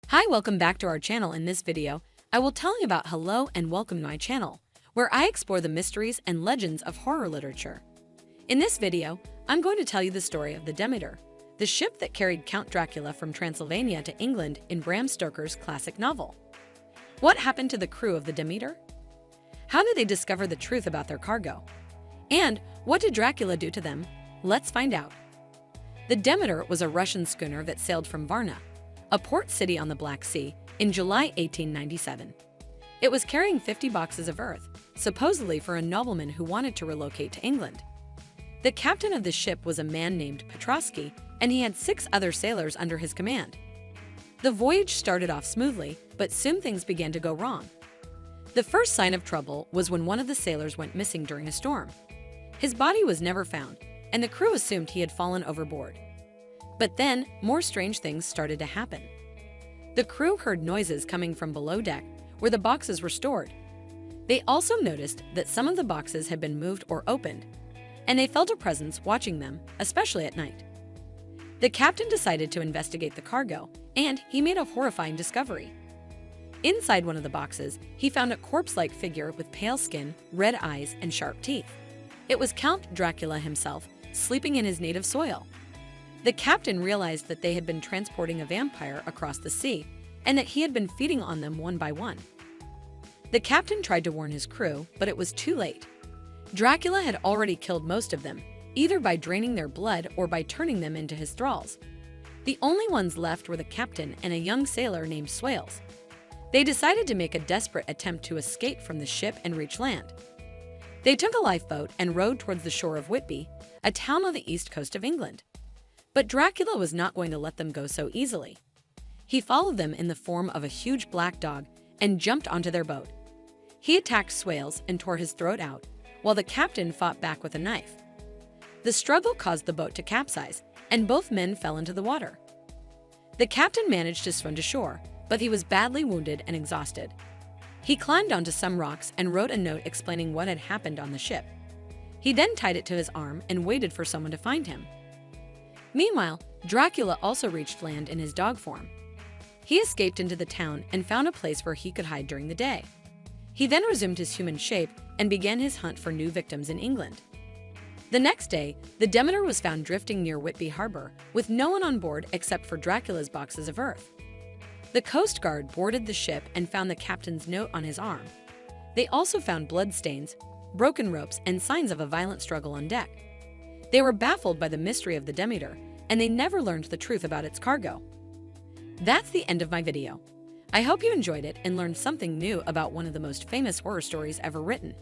Hi, welcome back to our channel. In this video, I will tell you about hello and welcome to my channel, where I explore the mysteries and legends of horror literature. In this video, I'm going to tell you the story of the Demeter, the ship that carried Count Dracula from Transylvania to England in Bram Stoker's classic novel. What happened to the crew of the Demeter? How did they discover the truth about their cargo? And what did Dracula do to them? Let's find out. The Demeter was a Russian schooner that sailed from Varna, a port city on the Black Sea, in July 1897. It was carrying 50 boxes of earth, supposedly for a nobleman who wanted to relocate to England. The captain of the ship was a man named Petrovsky, and he had 6 other sailors under his command. The voyage started off smoothly, but soon things began to go wrong. The first sign of trouble was when one of the sailors went missing during a storm. His body was never found, and the crew assumed he had fallen overboard. But then, more strange things started to happen. The crew heard noises coming from below deck, where the boxes were stored. They also noticed that some of the boxes had been moved or opened, and they felt a presence watching them, especially at night. The captain decided to investigate the cargo, and he made a horrifying discovery. Inside one of the boxes, he found a corpse-like figure with pale skin, red eyes, and sharp teeth. It was Count Dracula himself, sleeping in his native soil. The captain realized that they had been transporting a vampire across the sea, and that he had been feeding on them one by one. The captain tried to warn his crew, but it was too late. Dracula had already killed most of them, either by draining their blood or by turning them into his thralls. The only ones left were the captain and a young sailor named Swales. They decided to make a desperate attempt to escape from the ship and reach land. They took a lifeboat and rowed towards the shore of Whitby, a town on the east coast of England. But Dracula was not going to let them go so easily. He followed them in the form of a huge black dog and jumped onto their boat. He attacked Swales and tore his throat out, while the captain fought back with a knife. The struggle caused the boat to capsize, and both men fell into the water. The captain managed to swim to shore, but he was badly wounded and exhausted. He climbed onto some rocks and wrote a note explaining what had happened on the ship. He then tied it to his arm and waited for someone to find him. Meanwhile, Dracula also reached land in his dog form. He escaped into the town and found a place where he could hide during the day. He then resumed his human shape and began his hunt for new victims in England. The next day, the Demeter was found drifting near Whitby Harbor, with no one on board except for Dracula's boxes of earth. The Coast Guard boarded the ship and found the captain's note on his arm. They also found bloodstains, broken ropes, and signs of a violent struggle on deck. They were baffled by the mystery of the Demeter, and they never learned the truth about its cargo. That's the end of my video. I hope you enjoyed it and learned something new about one of the most famous horror stories ever written.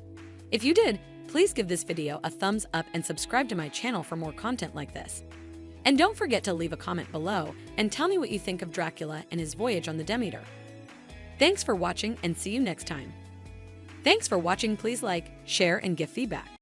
If you did, please give this video a thumbs up and subscribe to my channel for more content like this. And don't forget to leave a comment below and tell me what you think of Dracula and his voyage on the Demeter. Thanks for watching and see you next time. Thanks for watching. Please like, share, and give feedback.